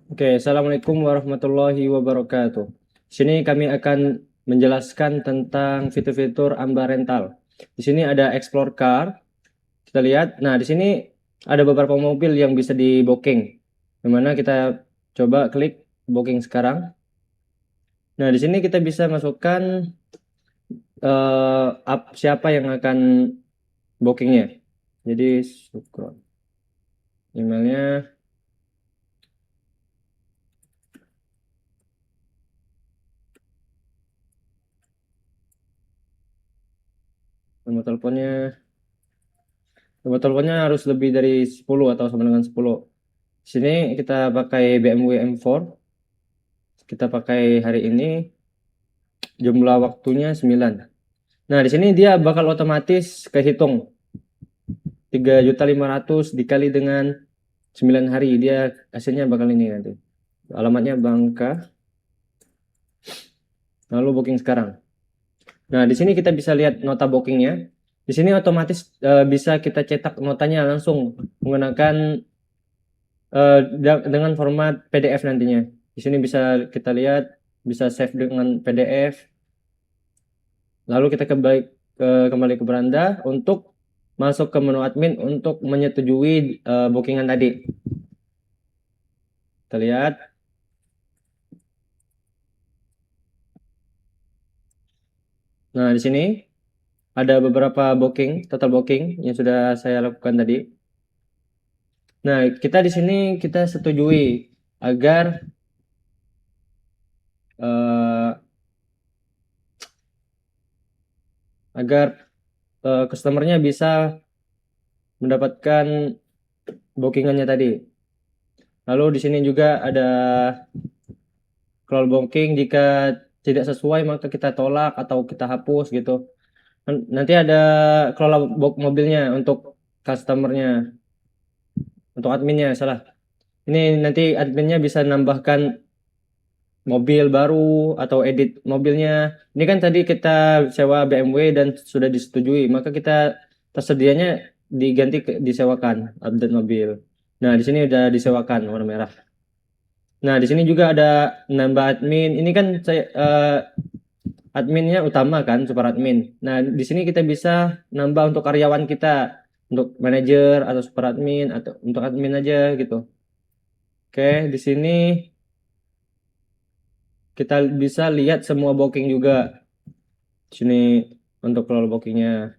Oke, Assalamualaikum warahmatullahi wabarakatuh. Di sini kami akan menjelaskan tentang fitur-fitur Amba Rental. Di sini ada Explore Car. Kita lihat. Nah, di sini ada beberapa mobil yang bisa di booking. Dimana kita coba klik booking sekarang. Nah, di sini kita bisa masukkan siapa yang akan bookingnya. Jadi, Sukron. Emailnya. Nomor teleponnya harus lebih dari 10 atau sama dengan 10. Sini kita pakai BMW M4. Kita pakai hari ini, jumlah waktunya 9. Nah, di sini dia bakal otomatis kehitung 3.500.000 dikali dengan 9 hari. Dia hasilnya bakal ini nanti. Alamatnya Bangka. Lalu booking sekarang. Nah, di sini kita bisa lihat nota bookingnya. Di sini otomatis bisa kita cetak notanya langsung menggunakan dengan format PDF nantinya. Di sini bisa kita lihat, bisa save dengan PDF. Lalu kita kembali ke beranda untuk masuk ke menu admin untuk menyetujui bookingan tadi. Kita lihat. Nah, di sini ada beberapa total booking yang sudah saya lakukan tadi. Nah, kita di sini kita setujui agar customernya bisa mendapatkan bookingannya tadi. Lalu di sini juga ada kalau booking jika tidak sesuai maka kita tolak atau kita hapus gitu. Nanti ada kelola mobilnya untuk customernya, untuk adminnya salah. Ini nanti adminnya bisa nambahkan mobil baru atau edit mobilnya. Ini kan tadi kita sewa BMW dan sudah disetujui, maka kita tersedianya disewakan update mobil. Nah, di sini udah disewakan warna merah. Nah, di sini juga ada nambah admin. Ini kan saya adminnya utama kan, super admin. Nah, di sini kita bisa nambah untuk karyawan kita, untuk manajer atau super admin atau untuk admin aja gitu. Oke, di sini kita bisa lihat semua booking juga. Di sini untuk kelola bookingnya.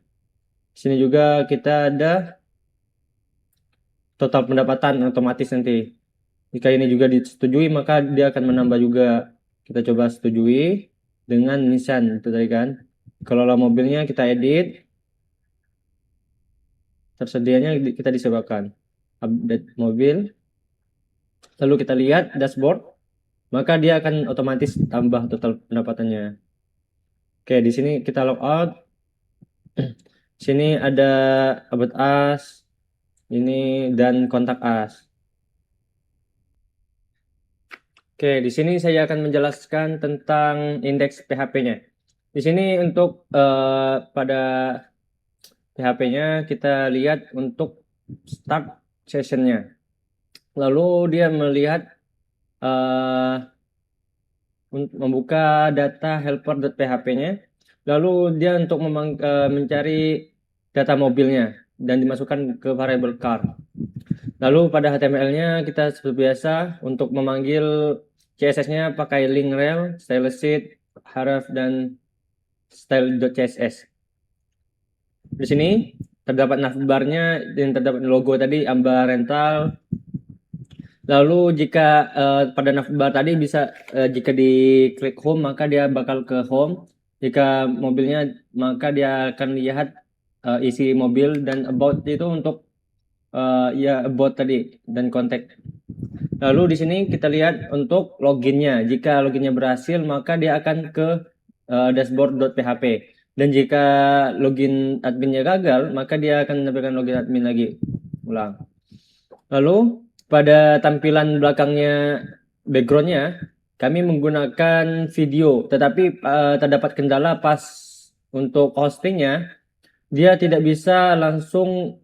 Di sini juga kita ada total pendapatan otomatis nanti. Jika ini juga disetujui, maka dia akan menambah juga. Kita coba setujui dengan Nissan itu tadi kan. Kelola mobilnya kita edit. Tersedianya kita disewakan. Update mobil. Lalu kita lihat dashboard, maka dia akan otomatis tambah total pendapatannya. Oke, di sini kita log out. Sini ada about us, ini dan kontak us. Oke, di sini saya akan menjelaskan tentang indeks PHP-nya. Di sini untuk pada PHP-nya kita lihat untuk start session-nya. Lalu dia melihat membuka data helper.php-nya. Lalu dia untuk mencari data mobilnya dan dimasukkan ke variable car. Lalu pada HTML-nya kita seperti biasa untuk memanggil CSS-nya pakai link rel, style sheet, href dan style.css. Di sini terdapat navbarnya dan terdapat logo tadi Amba Rental. Lalu jika pada navbar tadi bisa jika diklik home maka dia bakal ke home. Jika mobilnya maka dia akan lihat isi mobil dan about itu untuk ya about tadi dan kontak. Lalu di sini kita lihat untuk loginnya. Jika loginnya berhasil maka dia akan ke dashboard.php. Dan jika login adminnya gagal maka dia akan menampilkan login admin lagi. Ulang. Lalu pada tampilan belakangnya backgroundnya kami menggunakan video, tetapi terdapat kendala pas untuk hostingnya dia tidak bisa langsung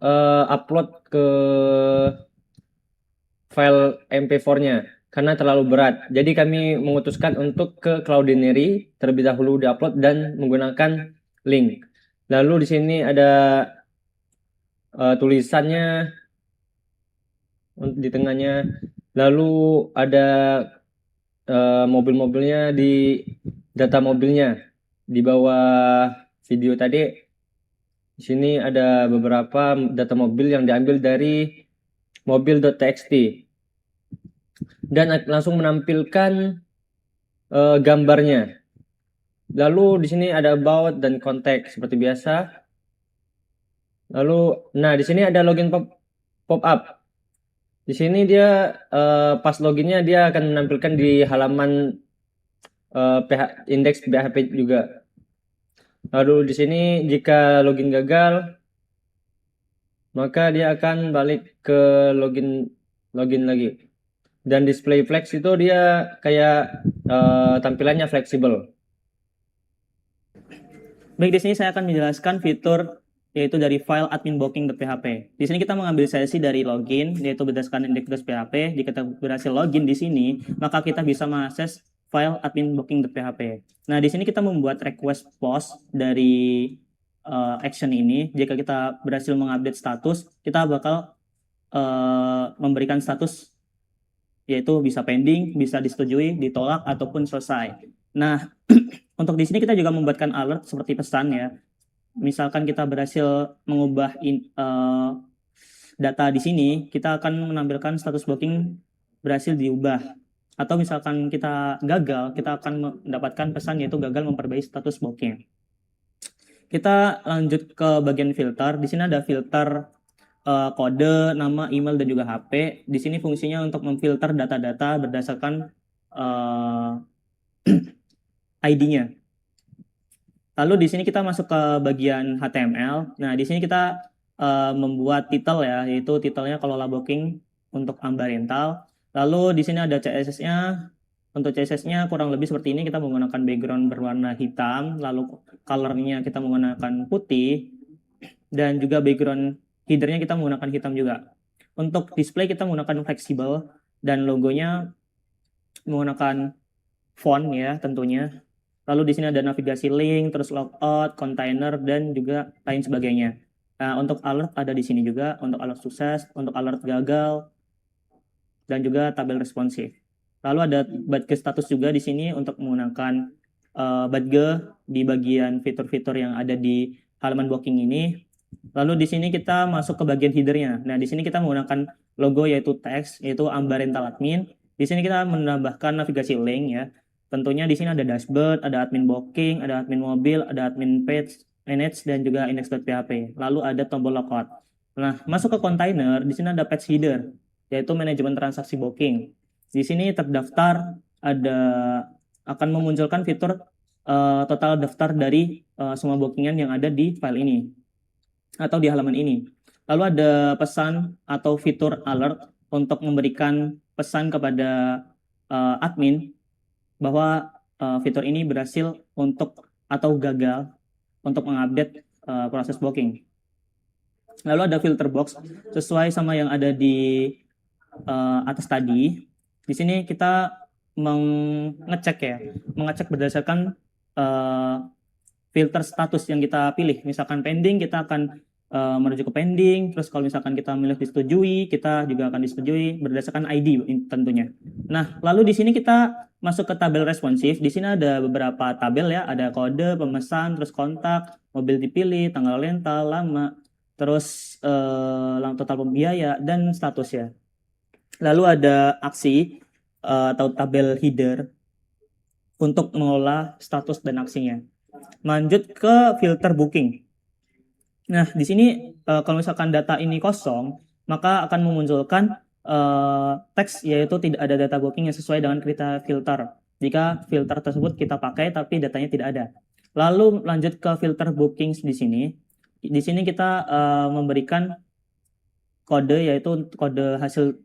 upload ke file MP4-nya karena terlalu berat. Jadi kami memutuskan untuk ke Cloudinary terlebih dahulu diupload dan menggunakan link. Lalu di sini ada tulisannya di tengahnya. Lalu ada mobil-mobilnya di data mobilnya di bawah video tadi. Di sini ada beberapa data mobil yang diambil dari mobil.txt dan langsung menampilkan gambarnya. Lalu di sini ada about dan konteks seperti biasa. Lalu, nah di sini ada login pop up. Di sini dia pas loginnya dia akan menampilkan di halaman indeks PHP juga. Lalu di sini jika login gagal, maka dia akan balik ke login lagi. Dan display flex itu dia kayak tampilannya fleksibel. Baik, di sini saya akan menjelaskan fitur yaitu dari file admin.booking.php. Di sini kita mengambil sesi dari login, yaitu berdasarkan index.php. Jika kita berhasil login di sini, maka kita bisa mengakses file admin.booking.php. Nah, di sini kita membuat request post dari action ini. Jika kita berhasil mengupdate status, kita bakal memberikan status yaitu bisa pending, bisa disetujui, ditolak, ataupun selesai. Nah, untuk di sini kita juga membuatkan alert seperti pesan ya. Misalkan kita berhasil mengubah data di sini, kita akan menampilkan status booking berhasil diubah. Atau misalkan kita gagal, kita akan mendapatkan pesan yaitu gagal memperbaiki status booking. Kita lanjut ke bagian filter. Di sini ada filter kode, nama, email, dan juga HP. Di sini fungsinya untuk memfilter data-data berdasarkan ID-nya. Lalu di sini kita masuk ke bagian HTML. Nah, di sini kita membuat title ya, yaitu titelnya kelola booking untuk Ambarental. Lalu di sini ada CSS-nya. Untuk CSS-nya kurang lebih seperti ini, kita menggunakan background berwarna hitam, lalu color-nya kita menggunakan putih, dan juga background header-nya kita menggunakan hitam juga. Untuk display kita menggunakan fleksibel, dan logonya menggunakan font ya tentunya. Lalu di sini ada navigasi link, terus logout, container, dan juga lain sebagainya. Nah, untuk alert ada di sini juga, untuk alert sukses, untuk alert gagal, dan juga tabel responsif. Lalu ada badge status juga di sini untuk menggunakan badge di bagian fitur-fitur yang ada di halaman booking ini. Lalu di sini kita masuk ke bagian header-nya. Nah, di sini kita menggunakan logo yaitu teks, yaitu Ambarental Admin. Di sini kita menambahkan navigasi link ya. Tentunya di sini ada dashboard, ada admin booking, ada admin mobil, ada admin page, manage, dan juga index.php. Lalu ada tombol logout. Nah, masuk ke container, di sini ada page header, yaitu manajemen transaksi booking. Di sini terdaftar akan memunculkan fitur total daftar dari semua bookingan yang ada di file ini atau di halaman ini. Lalu ada pesan atau fitur alert untuk memberikan pesan kepada admin bahwa fitur ini berhasil untuk atau gagal untuk mengupdate proses booking. Lalu ada filter box sesuai sama yang ada di atas tadi. Di sini kita mengecek berdasarkan filter status yang kita pilih. Misalkan pending, kita akan menuju ke pending. Terus kalau misalkan kita milih disetujui, kita juga akan disetujui berdasarkan ID tentunya. Nah, lalu di sini kita masuk ke tabel responsif. Di sini ada beberapa tabel ya, ada kode, pemesan, terus kontak, mobil dipilih, tanggal rental, lama, terus total pembiaya, dan status ya. Lalu ada aksi atau tabel header untuk mengelola status dan aksinya. Lanjut ke filter booking. Nah, di sini kalau misalkan data ini kosong, maka akan memunculkan teks yaitu tidak ada data booking yang sesuai dengan kriteria filter. Jika filter tersebut kita pakai tapi datanya tidak ada. Lalu lanjut ke filter bookings di sini. Di sini kita memberikan kode yaitu kode hasil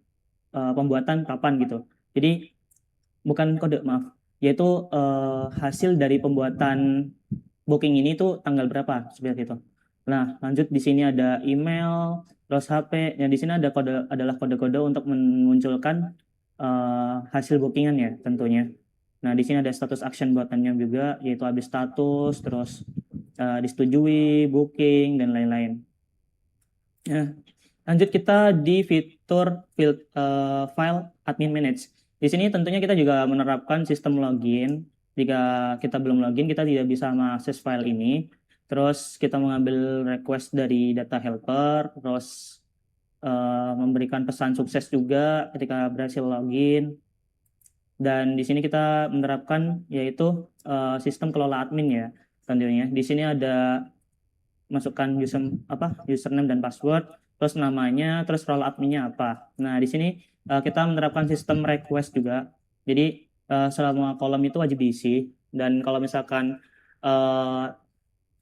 pembuatan kapan gitu. Jadi bukan kode, maaf, yaitu hasil dari pembuatan booking ini tuh tanggal berapa seperti itu. Nah, lanjut di sini ada email, terus HP. Yang di sini ada adalah kode-kode untuk memunculkan hasil bookingan ya tentunya. Nah, di sini ada status action buttonnya juga, yaitu update status, terus disetujui, booking, dan lain-lain. Nah, lanjut kita di fitur file admin manage. Di sini tentunya kita juga menerapkan sistem login. Jika kita belum login, kita tidak bisa mengakses file ini. Terus kita mengambil request dari data helper, terus memberikan pesan sukses juga ketika berhasil login. Dan di sini kita menerapkan yaitu sistem kelola admin ya tentunya. Di sini ada masukkan username dan password, terus namanya, terus role adminnya apa. Nah, di sini kita menerapkan sistem request juga. Jadi selama kolom itu wajib diisi, dan kalau misalkan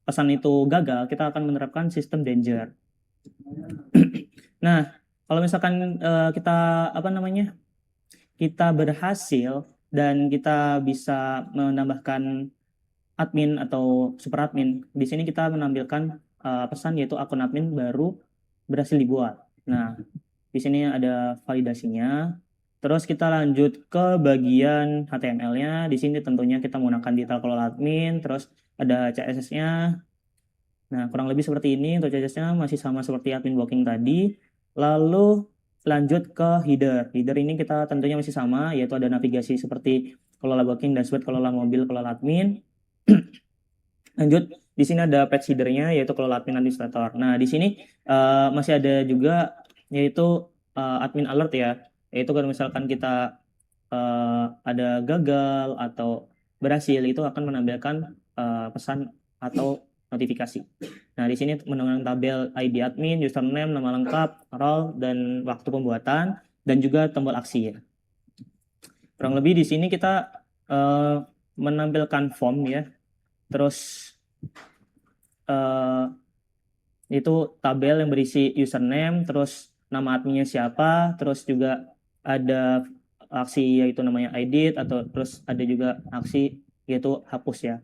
pesan itu gagal, kita akan menerapkan sistem danger. Nah, kalau misalkan kita berhasil dan kita bisa menambahkan admin atau super admin, di sini kita menampilkan pesan yaitu akun admin baru berhasil dibuat. Nah, di sini ada validasinya. Terus kita lanjut ke bagian HTML-nya. Di sini tentunya kita menggunakan detail kelola admin, terus ada CSS-nya. Nah, kurang lebih seperti ini. Untuk CSS-nya masih sama seperti admin blocking tadi. Lalu lanjut ke header. Header ini kita tentunya masih sama, yaitu ada navigasi seperti kelola blocking, dashboard, kelola mobil, kelola admin. Lanjut, di sini ada page header-nya yaitu kelola admin administrator. Nah, di sini masih ada juga yaitu admin alert ya. Yaitu kalau misalkan kita ada gagal atau berhasil, itu akan menampilkan pesan atau notifikasi. Nah, di sini menggunakan tabel ID admin, username, nama lengkap, role, dan waktu pembuatan, dan juga tombol aksi ya. Kurang lebih di sini kita menampilkan form ya. Terus itu tabel yang berisi username, terus nama adminnya siapa, terus juga ada aksi yaitu namanya edit, atau terus ada juga aksi yaitu hapus ya.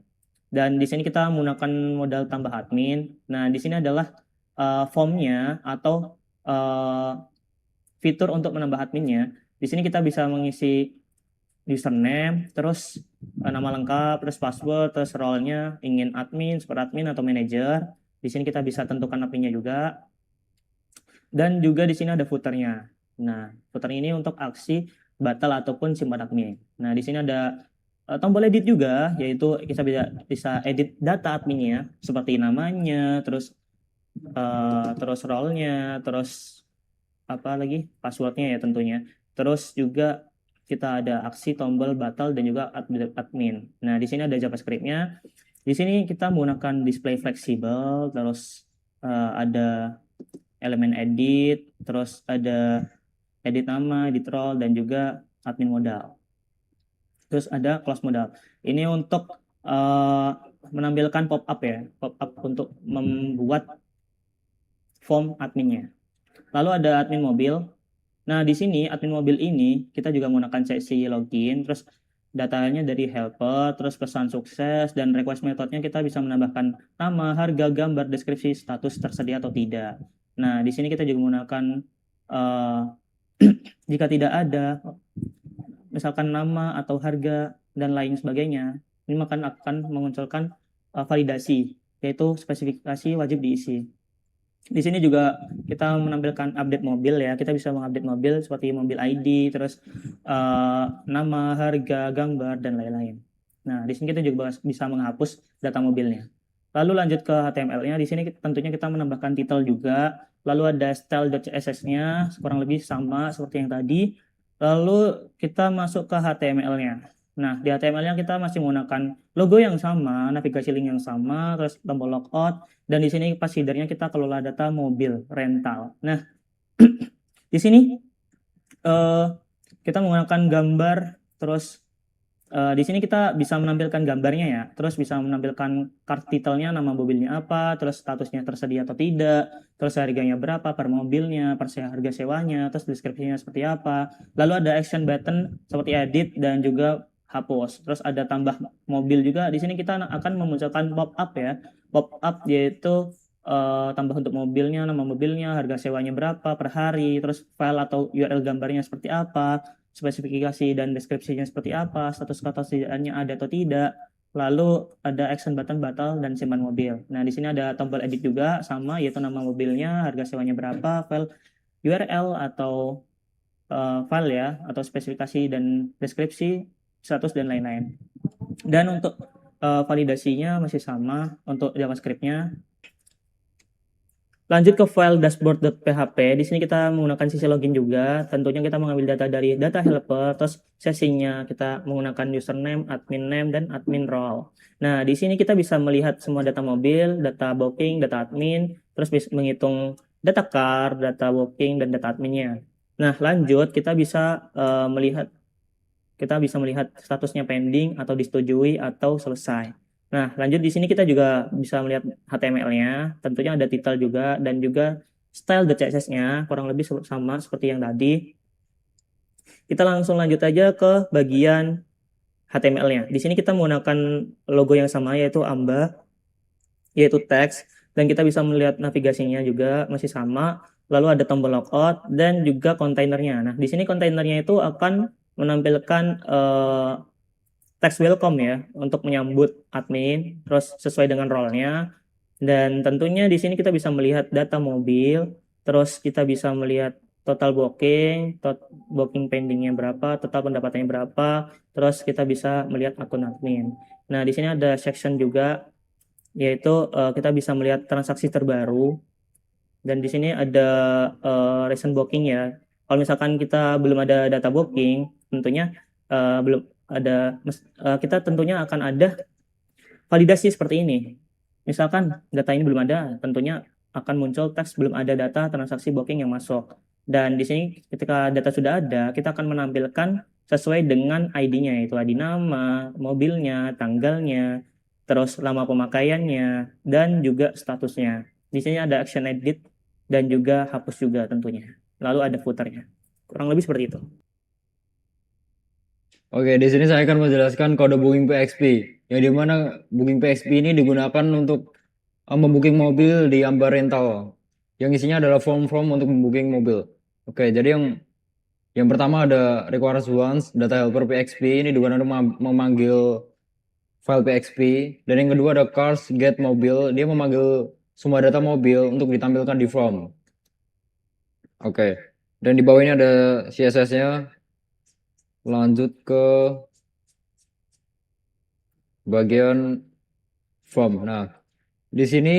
Dan di sini kita menggunakan modal tambah admin. Nah, di sini adalah formnya atau fitur untuk menambah adminnya. Di sini kita bisa mengisi username, terus nama lengkap, terus password, terus role-nya, ingin admin, super admin, atau manager. Di sini kita bisa tentukan adminnya juga. Dan juga di sini ada footer-nya. Nah, footer ini untuk aksi batal ataupun simpan admin. Nah, di sini ada tombol edit juga, yaitu kita bisa edit data adminnya, seperti namanya, terus role-nya, terus apa lagi, passwordnya ya tentunya. Terus juga kita ada aksi tombol batal dan juga admin. Nah, di sini ada JavaScript-nya. Di sini kita menggunakan display fleksibel, terus ada elemen edit, terus ada edit nama, edit role, dan juga admin modal. Terus ada close modal. Ini untuk menampilkan pop-up ya, pop-up untuk membuat form adminnya. Lalu ada admin mobil. Nah, di sini admin mobil ini kita juga menggunakan sesi login, terus datanya dari helper, terus pesan sukses, dan request methodenya kita bisa menambahkan nama, harga, gambar, deskripsi, status tersedia atau tidak. Nah, di sini kita juga menggunakan jika tidak ada misalkan nama atau harga dan lain sebagainya, ini akan memunculkan validasi, yaitu spesifikasi wajib diisi. Di sini juga kita menampilkan update mobil ya. Kita bisa mengupdate mobil seperti mobil ID, terus nama, harga, gambar, dan lain-lain. Nah, di sini kita juga bisa menghapus data mobilnya. Lalu lanjut ke HTML-nya. Di sini tentunya kita menambahkan title juga. Lalu ada style.css-nya, kurang lebih sama seperti yang tadi. Lalu kita masuk ke HTML-nya. Nah, di HTML-nya kita masih menggunakan logo yang sama, navigasi link yang sama, terus tombol logout, dan di sini pas header-nya kita kelola data mobil rental. Nah, di sini kita menggunakan gambar, terus di sini kita bisa menampilkan gambarnya ya, terus bisa menampilkan card title-nya, nama mobilnya apa, terus statusnya tersedia atau tidak, terus harganya berapa per mobilnya, per harga sewanya, terus deskripsinya seperti apa. Lalu ada action button seperti edit dan juga hapus. Terus ada tambah mobil juga. Di sini kita akan memunculkan pop-up ya. Pop-up yaitu tambah untuk mobilnya, nama mobilnya, harga sewanya berapa per hari, terus file atau URL gambarnya seperti apa, spesifikasi dan deskripsinya seperti apa, status ketersediaannya ada atau tidak, lalu ada action button batal dan simpan mobil. Nah, di sini ada tombol edit juga sama, yaitu nama mobilnya, harga sewanya berapa, file URL atau file ya, atau spesifikasi dan deskripsi, status dan lain-lain. Dan untuk validasinya masih sama untuk JavaScript-nya. Lanjut ke file dashboard.php. Di sini kita menggunakan sisi login juga. Tentunya kita mengambil data dari data helper, terus sesinya kita menggunakan username, admin name, dan admin role. Nah, di sini kita bisa melihat semua data mobil, data booking, data admin, terus bisa menghitung data car, data booking, dan data adminnya. Nah, lanjut kita bisa melihat statusnya pending atau disetujui atau selesai. Nah, lanjut di sini kita juga bisa melihat HTML-nya, tentunya ada title juga dan juga style.css-nya kurang lebih sama seperti yang tadi. Kita langsung lanjut aja ke bagian HTML-nya. Di sini kita menggunakan logo yang sama yaitu AMBA, yaitu teks, dan kita bisa melihat navigasinya juga masih sama. Lalu ada tombol logout dan juga kontainernya. Nah, di sini kontainernya itu akan menampilkan teks welcome ya untuk menyambut admin, terus sesuai dengan role-nya. Dan tentunya di sini kita bisa melihat data mobil, terus kita bisa melihat total booking pendingnya berapa, total pendapatannya berapa, terus kita bisa melihat akun admin. Nah, di sini ada section juga, yaitu kita bisa melihat transaksi terbaru, dan di sini ada recent booking ya. Kalau misalkan kita belum ada data booking, tentunya belum ada, kita tentunya akan ada validasi seperti ini. Misalkan data ini belum ada, tentunya akan muncul teks belum ada data transaksi booking yang masuk. Dan di sini ketika data sudah ada, kita akan menampilkan sesuai dengan ID-nya, yaitu ID nama, mobilnya, tanggalnya, terus lama pemakaiannya, dan juga statusnya. Di sini ada action edit dan juga hapus juga tentunya. Lalu ada footernya. Kurang lebih seperti itu. Oke, di sini saya akan menjelaskan kode booking PXP, yang dimana booking PXP ini digunakan untuk membooking mobil di Amba Rental, yang isinya adalah form-form untuk membooking mobil. Oke, jadi yang pertama ada requires once data helper PXP, ini digunakan untuk memanggil file PXP, dan yang kedua ada cars get mobil, dia memanggil semua data mobil untuk ditampilkan di form. Oke, dan di bawah ini ada CSS-nya. Lanjut ke bagian form. Nah, di sini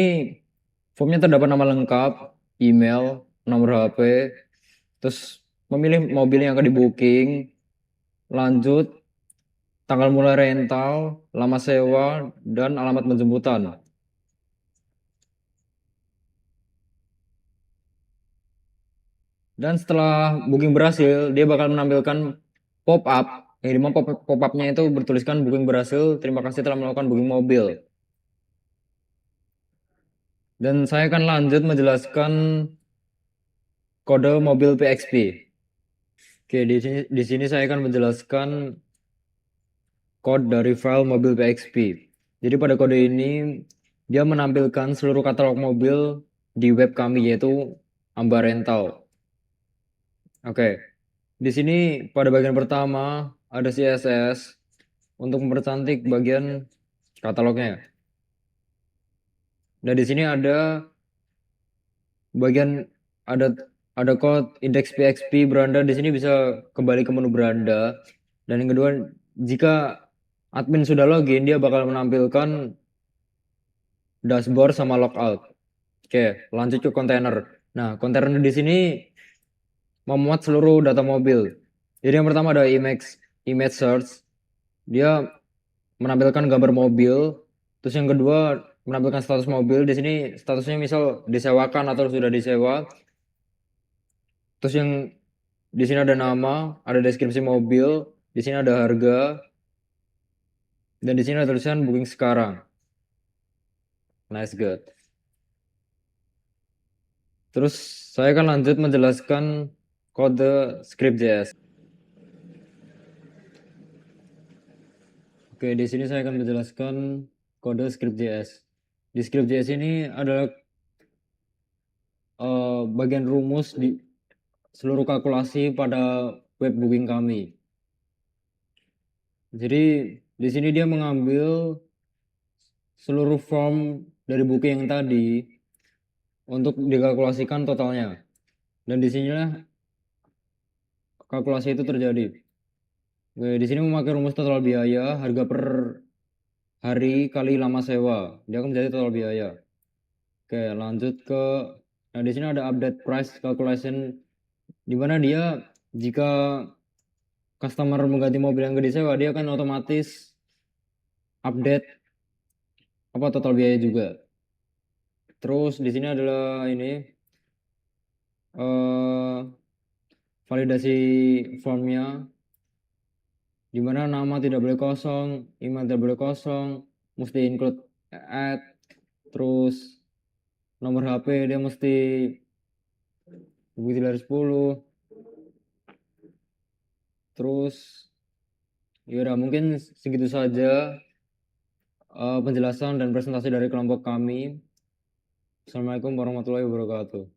formnya terdapat nama lengkap, email, nomor HP, terus memilih mobil yang akan di booking, lanjut, tanggal mulai rental, lama sewa, dan alamat penjemputan. Dan setelah booking berhasil, dia bakal menampilkan pop-up, yang dimana pop-upnya itu bertuliskan booking berhasil, terima kasih telah melakukan booking mobil. Dan saya akan lanjut menjelaskan kode mobil PXP. Oke, di sini saya akan menjelaskan kode dari file mobil PXP. Jadi pada kode ini dia menampilkan seluruh katalog mobil di web kami yaitu Amba Rental. Oke, di sini pada bagian pertama ada CSS untuk mempercantik bagian katalognya. Nah, di sini ada bagian ada code index PXP beranda. Di sini bisa kembali ke menu beranda. Dan yang kedua, jika admin sudah login, dia bakal menampilkan dashboard sama logout. Oke, lanjut ke kontainer. Nah, kontainer di sini memuat seluruh data mobil. Jadi yang pertama ada image search. Dia menampilkan gambar mobil. Terus yang kedua menampilkan status mobil. Di sini statusnya misal disewakan atau sudah disewa. Terus yang di sini ada nama, ada deskripsi mobil, di sini ada harga, dan di sini ada tulisan booking sekarang. Nice, good. Terus saya akan lanjut menjelaskan kode script.js. Oke, di sini saya akan menjelaskan kode script.js. Di script.js ini adalah bagian rumus di seluruh kalkulasi pada web booking kami. Jadi di sini dia mengambil seluruh form dari booking yang tadi untuk dikalkulasikan totalnya. Dan di sinilah kalkulasi itu terjadi. Oke, di sini memakai rumus total biaya, harga per hari kali lama sewa. Dia akan menjadi total biaya. Oke, lanjut ke, nah di sini ada update price calculation, di mana dia jika customer mengganti mobil yang disewa, dia akan otomatis update apa total biaya juga. Terus di sini adalah ini eh validasi formnya, di mana nama tidak boleh kosong, email tidak boleh kosong, mesti include add, terus nomor HP dia mesti lebih dari 10. Terus ya udah mungkin segitu saja penjelasan dan presentasi dari kelompok kami. Assalamualaikum warahmatullahi wabarakatuh.